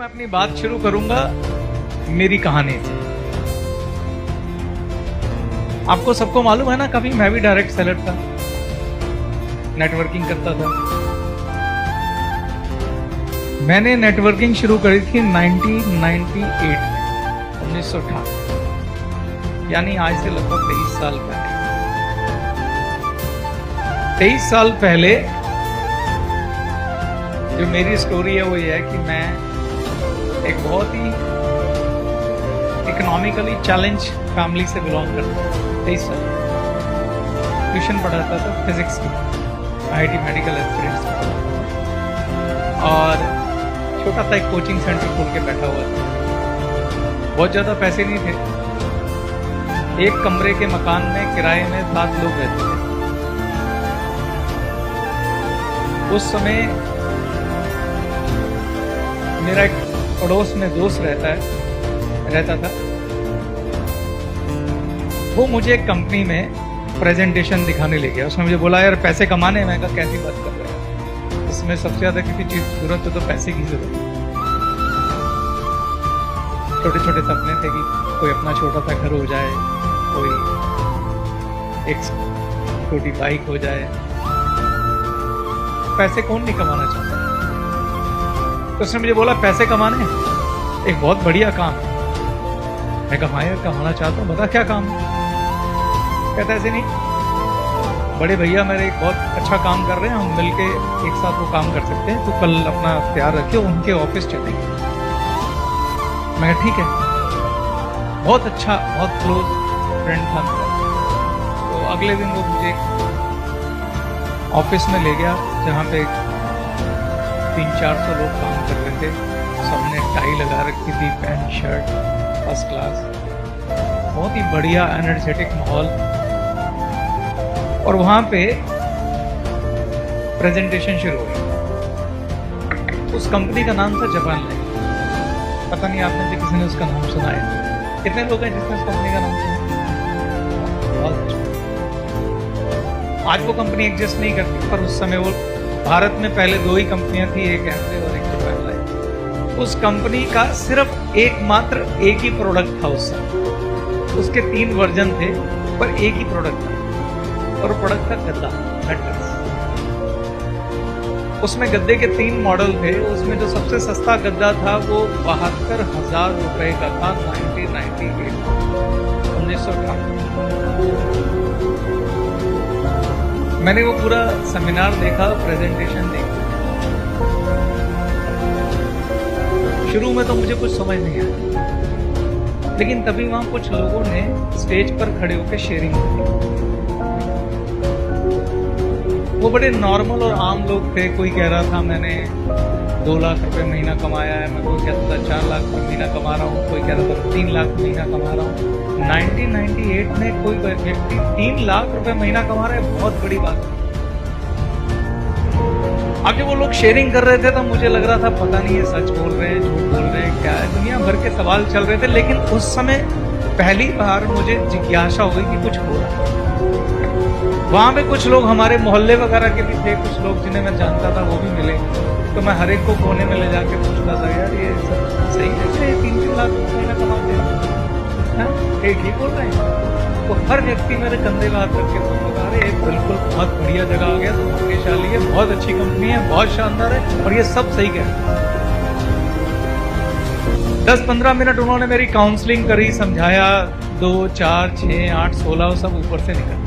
मैं अपनी बात शुरू करूंगा मेरी कहानी से। आपको सबको मालूम है ना, कभी मैं भी डायरेक्ट सेलर था, नेटवर्किंग करता था। मैंने नेटवर्किंग शुरू करी थी 1998 में, 1998, यानी आज से लगभग 23 साल पहले। 23 साल पहले जो मेरी स्टोरी है वो ये है कि मैं एक बहुत ही इकोनॉमिकली चैलेंज फैमिली से बिलोंग करता हूँ। 23 साल ट्यूशन पढ़ाता था फिजिक्स की, IIT मेडिकल एस्पिरेंट्स में, और छोटा सा एक कोचिंग सेंटर खोल के बैठा हुआ था। बहुत ज़्यादा पैसे नहीं थे, एक कमरे के मकान में किराए में 7 लोग रहते थे। उस समय मेरा एक पड़ोस में दोस्त रहता था। वो मुझे एक कंपनी में प्रेजेंटेशन दिखाने ले गया। उसने मुझे बोला, यार पैसे कमाने। मैं कहा कैसी बात कर रहे हैं, इसमें सबसे ज्यादा किसी चीज की जरूरत है तो पैसे की जरूरत है। छोटे छोटे सपने थे कि कोई अपना छोटा सा घर हो जाए, कोई एक छोटी बाइक हो जाए। पैसे कौन नहीं कमाना चाहता। तो उसने मुझे बोला, पैसे कमाने एक बहुत बढ़िया काम है। मैं कहा हाँ यार, कमाना चाहता हूँ, बता क्या काम है। कहता ऐसे नहीं, बड़े भैया मेरे एक बहुत अच्छा काम कर रहे हैं, हम मिलके एक साथ वो काम कर सकते हैं, तो कल अपना तैयार रखिए, उनके ऑफिस चलेंगे। मैं कहा ठीक है। बहुत अच्छा, बहुत क्लोज फ्रेंड था मेरा। तो अगले दिन वो मुझे ऑफिस में ले गया, जहाँ पे 300-400 लोग काम कर रहे थे। सबने टाई लगा रखी थी, पैंट शर्ट फर्स्ट क्लास, बहुत ही बढ़िया एनर्जेटिक माहौल। और वहां पे प्रेजेंटेशन शुरू हुई। उस कंपनी का नाम था जापान लाइफ। पता नहीं आप में से किसी ने उसका नाम सुना है? कितने लोग हैं जिसने उस कंपनी का नाम सुना? बहुत अच्छा। आज वो कंपनी एग्जिस्ट नहीं करती, पर उस समय वो भारत में पहले 2 ही कंपनियां थी, एक एमवे और एक जापान लाइफ। उस कंपनी का सिर्फ एकमात्र एक ही प्रोडक्ट था उस समय। उसके 3 वर्जन थे, पर एक ही प्रोडक्ट था, और प्रोडक्ट था गद्दा, मैट्रेस। उसमें गद्दे के 3 मॉडल थे। उसमें जो सबसे सस्ता गद्दा था वो 72,000 रुपए का था, 1998। मैंने वो पूरा सेमिनार देखा, प्रेजेंटेशन देखा। शुरू में तो मुझे कुछ समझ नहीं आया, लेकिन तभी वहां कुछ लोगों ने स्टेज पर खड़े होकर शेयरिंग की। वो बड़े नॉर्मल और आम लोग थे। कोई कह रहा था मैंने 2 लाख रुपए महीना कमाया है, मैं कोई कहता था 4 लाख महीना कमा रहा हूँ, कोई कहता था 3 लाख महीना कमा रहा हूँ। 1998 में कोई व्यक्ति 3 लाख रुपए महीना कमा रहा है, बहुत बड़ी बात है। अब जब वो लोग शेयरिंग कर रहे थे तो मुझे लग रहा था पता नहीं ये सच बोल रहे हैं, झूठ बोल रहे हैं, क्या है। दुनिया भर के सवाल चल रहे थे, लेकिन उस समय पहली बार मुझे जिज्ञासा हो गई कि कुछ हो रहा है। वहां पे कुछ लोग हमारे मोहल्ले वगैरह के भी थे, कुछ लोग जिन्हें मैं जानता था वो भी मिले। तो मैं हर एक को कोने में ले जाके पूछता था, यार ये सब सही है क्या, ये 3 लाख महीना कमाते हैं, ठीक बोल रहे हैं? तो हर व्यक्ति मेरे कंधे पे हाथ रख के बोलता, अरे बिल्कुल बहुत बढ़िया जगह आ गया, तो भाग्यशाली है, बहुत अच्छी कंपनी है, बहुत शानदार है, और ये सब सही कह रहे हैं। 10-15 मिनट उन्होंने मेरी काउंसलिंग करी, समझाया। 2, 4, 6, 8, 16 सब ऊपर से निकल।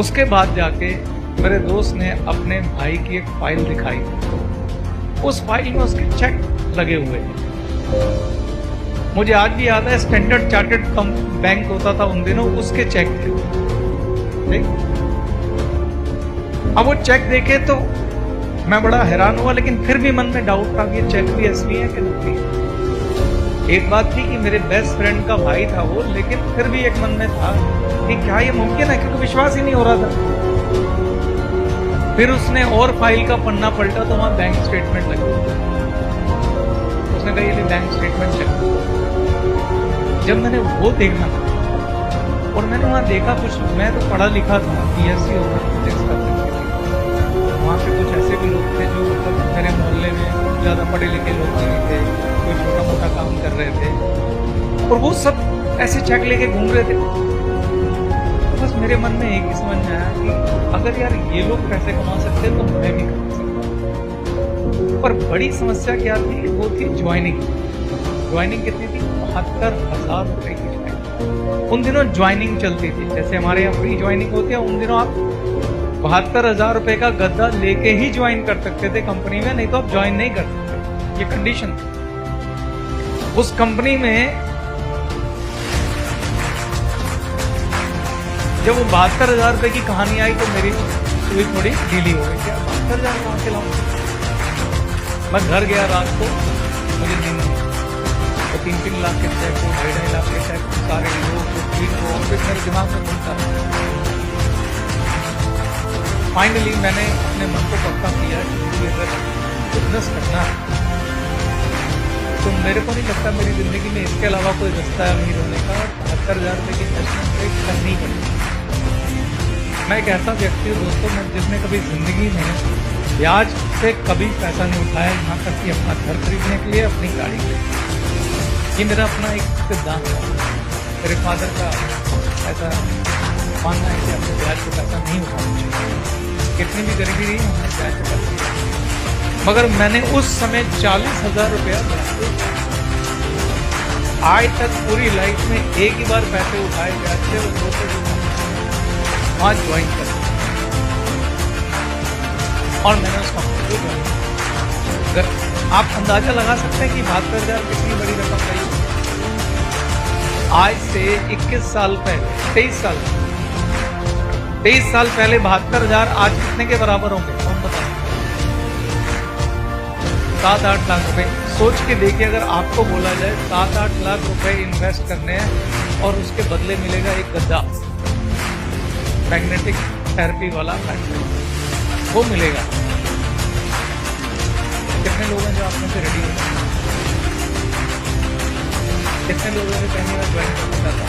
उसके बाद जाके मेरे दोस्त ने अपने भाई की एक फाइल दिखाई। उस फाइल में उसके चेक लगे हुए थे। मुझे आज भी याद है, स्टैंडर्ड चार्टर्ड बैंक होता था उन दिनों, उसके चेक थे। अब वो चेक देखे तो मैं बड़ा हैरान हुआ, लेकिन फिर भी मन में डाउट था कि ये चेक भी असली है कि नकली है। एक बात थी कि मेरे बेस्ट फ्रेंड का भाई था वो, लेकिन फिर भी एक मन में था कि क्या ये मुमकिन है, क्योंकि विश्वास ही नहीं हो रहा था। फिर उसने और फाइल का पन्ना पलटा तो वहां बैंक स्टेटमेंट लगी। उसने कहा ये बैंक स्टेटमेंट चेक। जब मैंने वो देखा और मैंने वहां देखा, कुछ मैं तो पढ़ा लिखा था, BSc होगा फिजिक्स का, वहां पे कुछ ऐसे भी लोग थे जो मतलब मेरे मोहल्ले में ज्यादा पढ़े लिखे लोग नहीं थे, और वो सब ऐसे चेक लेके घूम रहे थे। तो बस मेरे मन में एक ही समझ में आया कि अगर यार ये लोग पैसे कमा सकते हैं तो मैं भी कमा सकता हूँ। पर बड़ी समस्या क्या थी, वो थी ज्वाइनिंग। ज्वाइनिंग कितनी थी? 72,000 रुपए की ज्वाइनिंग। उन दिनों ज्वाइनिंग चलती थी, जैसे हमारे यहाँ फ्री ज्वाइनिंग होती है, उन दिनों आप 72,000 रुपए का गद्दा लेके ही ज्वाइन कर सकते थे कंपनी में, नहीं तो आप ज्वाइन नहीं कर सकते। ये कंडीशन थी उस कंपनी में। जब वो 72,000 रुपए की कहानी आई तो मेरी सुई थोड़ी ढीली हो गई। क्या 72,000 कहाँ से लाऊं? मैं घर गया रात को, मुझे नींद नहीं, तो 3-3 लाख के चेक हो, 2.5 लाख के चेक, सारे लोग फिर मेरे दिमाग में घूमता। फाइनली मैंने अपने मन को पक्का किया कि अगर बिजनेस करना है तो मेरे को नहीं लगता मेरी जिंदगी में इसके अलावा कोई रास्ता है अमीर होने का। 72,000 रुपए की इन्वेस्टमेंट करनी पड़ेगी। मैं एक ऐसा व्यक्ति हूँ दोस्तों, मैं जिसने कभी जिंदगी में ब्याज से कभी पैसा नहीं उठाया, यहाँ तक कि अपना घर खरीदने के लिए, अपनी गाड़ी के लिए। ये मेरा अपना एक सिद्धांत है। मेरे फादर का ऐसा मानना है कि अपने ब्याज से पैसा नहीं उठाना चाहिए। कितनी भी गरीबी रही, हमने ब्याज से पैसा, मगर मैंने उस समय 40,000 रुपया आज तक पूरी लाइफ में एक ही बार पैसे उठाए ब्याज से, वो 2 से आज ज्वाइन कर और मैंने उस कंपनी को ज्वाइन किया। अगर आप अंदाजा लगा सकते हैं कि 72,000 कितनी बड़ी रकम रही। आज से 21 साल पहले, 23 साल पहले 72,000 आज कितने के बराबर होंगे हम बताएं? 7-8 लाख रुपए। सोच के देखिए, अगर आपको बोला जाए 7-8 लाख रुपए इन्वेस्ट करने हैं और उसके बदले मिलेगा एक गद्दा, मैग्नेटिक थेरेपी वाला वो मिलेगा। कितने लोग हैं जो आप में से रेडी हो? कितने लोगों ने पहली बार ज्वाइन करना था?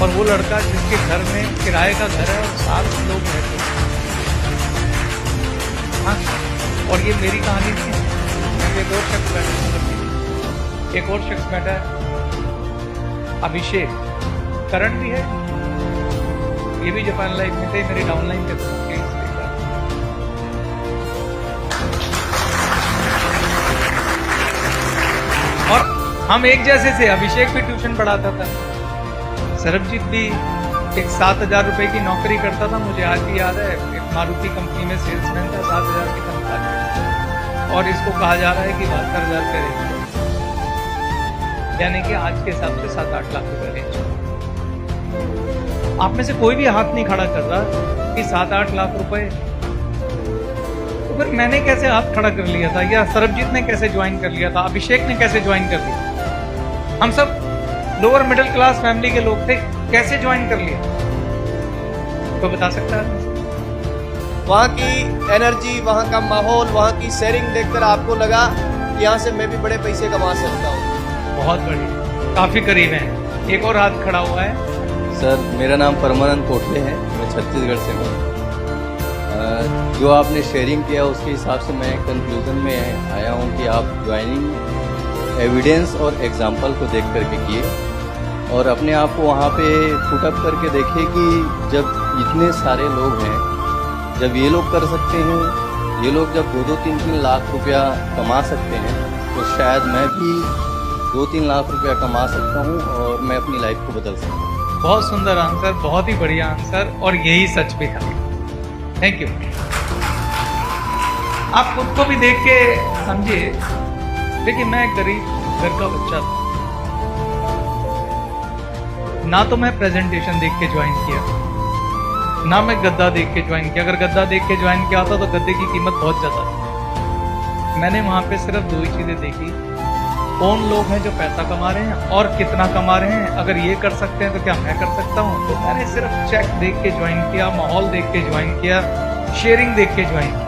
और वो लड़का जिसके घर में किराए का घर है और 7 लोग रहते हैं। हाँ, और ये मेरी कहानी नहीं है। एक और शख्स बैठा, एक और शख्स बैठा है, अभिषेक। करण भी है, ये भी जापान लाइफ में थे, मेरी डाउनलाइन के थ्रू। और हम एक जैसे थे। अभिषेक भी ट्यूशन पढ़ाता था, सरबजीत भी एक 7,000 रुपए की नौकरी करता था। मुझे आज भी याद है, एक मारुति कंपनी में सेल्समैन था, 7,000 की तनख्वाह, और इसको कहा जा रहा है कि 72,000 रुपए रेंज, यानी कि आज के हिसाब से 7-8 लाख रुपए रेंज। आप में से कोई भी हाथ नहीं खड़ा कर रहा कि 7-8 लाख रुपए। तो फिर मैंने कैसे हाथ खड़ा कर लिया था, या सरबजीत ने कैसे ज्वाइन कर लिया था, अभिषेक ने कैसे ज्वाइन कर लिया? हम सब लोअर मिडिल क्लास फैमिली के लोग थे, कैसे ज्वाइन कर लिया? तो बता सकता है? वहाँ की एनर्जी, वहाँ का माहौल, वहाँ की शेयरिंग देखकर आपको लगा कि यहाँ से मैं भी बड़े पैसे कमा सकता हूँ। बहुत बढ़िया, काफी करीब है। एक और हाथ खड़ा हुआ है। सर, मेरा नाम परमानंद कोटले है, मैं छत्तीसगढ़ से हूँ। जो आपने शेयरिंग किया उसके हिसाब से मैं कंक्लूजन में आया हूँ कि आप ज्वाइनिंग एविडेंस और एग्जाम्पल को देख करके किए और अपने आप को वहाँ पे पुटअप करके देखे कि जब इतने सारे लोग हैं, जब ये लोग कर सकते हैं, ये लोग जब 2-3 लाख रुपया कमा सकते हैं, तो शायद मैं भी 2-3 लाख रुपया कमा सकता हूँ और मैं अपनी लाइफ को बदल सकता हूँ। बहुत सुंदर आंसर, बहुत ही बढ़िया आंसर, और यही सच भी है। Thank you. आप खुद को भी देख के समझिए। देखिए, मैं एक गरीब घर का बच्चा था, ना तो मैं प्रेजेंटेशन देख के ज्वाइन किया, ना मैं गद्दा देख के ज्वाइन किया। अगर गद्दा देख के ज्वाइन किया होता तो गद्दे की कीमत बहुत ज्यादा थी। मैंने वहां पे सिर्फ 2 ही चीजें देखी, कौन लोग हैं जो पैसा कमा रहे हैं और कितना कमा रहे हैं। अगर ये कर सकते हैं तो क्या मैं कर सकता हूँ? तो मैंने सिर्फ चेक देख के ज्वाइन किया, माहौल देख के ज्वाइन किया, शेयरिंग देख के ज्वाइन किया।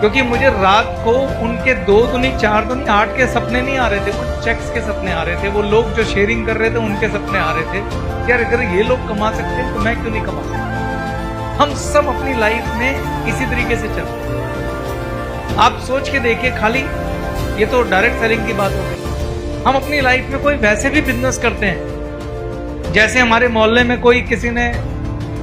क्योंकि मुझे रात को उनके 2 दूनी 4 दूनी 8 के सपने नहीं आ रहे थे, कुछ चेक्स के सपने आ रहे थे। वो लोग जो शेयरिंग कर रहे थे उनके सपने आ रहे थे। यार, अगर ये लोग कमा सकते हैं तो मैं क्यों नहीं कमा सकता? हम सब अपनी लाइफ में इसी तरीके से चलते हैं। आप सोच के देखिए, खाली ये तो डायरेक्ट सेलिंग की बात हो गई। हम अपनी लाइफ में कोई वैसे भी बिजनेस करते हैं, जैसे हमारे मोहल्ले में किसी ने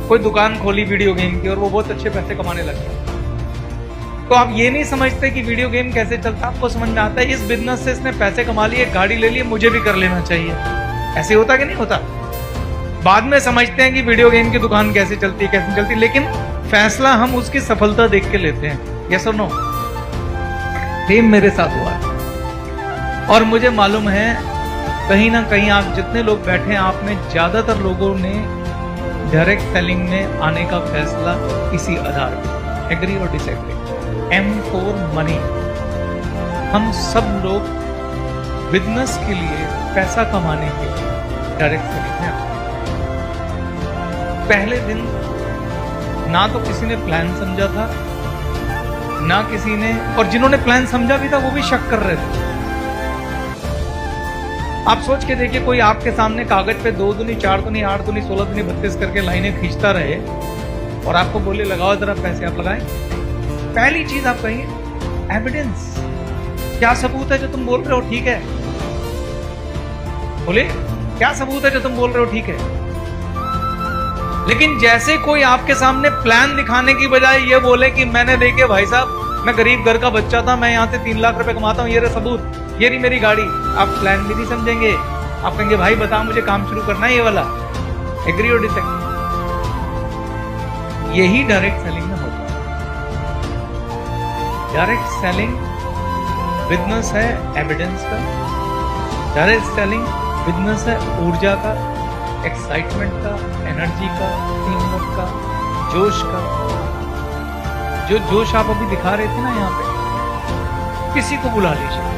कोई दुकान खोली वीडियो गेम की और वो बहुत अच्छे पैसे कमाने लगे, तो आप ये नहीं समझते कि वीडियो गेम कैसे चलता, आपको समझ में आता है इस बिजनेस से इसने पैसे कमा लिए, गाड़ी ले ली, मुझे भी कर लेना चाहिए। ऐसे होता कि नहीं होता? बाद में समझते हैं कि वीडियो गेम की दुकान कैसे चलती है, कैसे नहीं चलती, लेकिन फैसला हम उसकी सफलता देख के लेते हैं। यस और नो? सेम मेरे साथ हुआ है और मुझे मालूम है कहीं ना कहीं आप जितने लोग बैठे हैं, आप में ज्यादातर लोगों ने डायरेक्ट सेलिंग में आने का फैसला इसी आधार पर, एग्री और डिसएग्री। M for money. हम सब लोग बिजनेस के लिए, पैसा कमाने के लिए डायरेक्ट सेलिंग में आते हैं। पहले दिन ना तो किसी ने प्लान समझा था, ना किसी ने, और जिन्होंने प्लान समझा भी था वो भी शक कर रहे थे। आप सोच के देखिए, कोई आपके सामने कागज पे 2 दूनी 4 दूनी 8 दूनी 16 दूनी 32 करके लाइनें खींचता रहे और आपको बोले लगाओ जरा पैसे, आप लगाएं? पहली चीज आप कहिए एविडेंस, क्या सबूत है जो तुम बोल रहे हो ठीक है? बोले क्या सबूत है जो तुम बोल रहे हो ठीक है? लेकिन जैसे कोई आपके सामने प्लान दिखाने की बजाय ये बोले कि मैंने देखिए भाई साहब, मैं गरीब घर का बच्चा था, मैं यहाँ से 3 लाख रुपए कमाता हूँ, ये रहा सबूत, ये रही मेरी गाड़ी, आप प्लान भी नहीं समझेंगे, आप कहेंगे भाई बता मुझे काम शुरू करना है ये वाला। एग्री और डिसएग्री? यही डायरेक्ट सेलिंग में होता है। डायरेक्ट सेलिंग बिजनेस है एविडेंस का, डायरेक्ट सेलिंग बिजनेस है ऊर्जा का, एक्साइटमेंट का, एनर्जी का, टीमवर्क का, जोश का। जो जोश आप अभी दिखा रहे थे ना यहाँ पे, किसी को बुला लीजिए,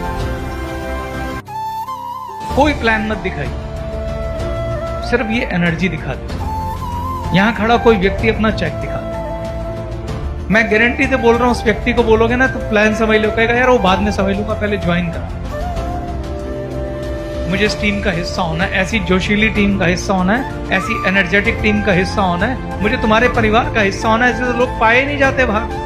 कोई प्लान मत दिखाइए, सिर्फ ये एनर्जी दिखा दीजिए। यहां खड़ा कोई व्यक्ति अपना चेक दिखा दे, मैं गारंटी से बोल रहा हूं, उस व्यक्ति को बोलोगे ना तो प्लान समझ लो, कहेगा यार वो बाद में समझ लूंगा, पहले ज्वाइन कर, मुझे इस टीम का हिस्सा होना है, ऐसी जोशीली टीम का हिस्सा होना है, ऐसी एनर्जेटिक टीम का हिस्सा होना है, मुझे तुम्हारे परिवार का हिस्सा होना है। ऐसे तो लोग पाए नहीं जाते बाहर।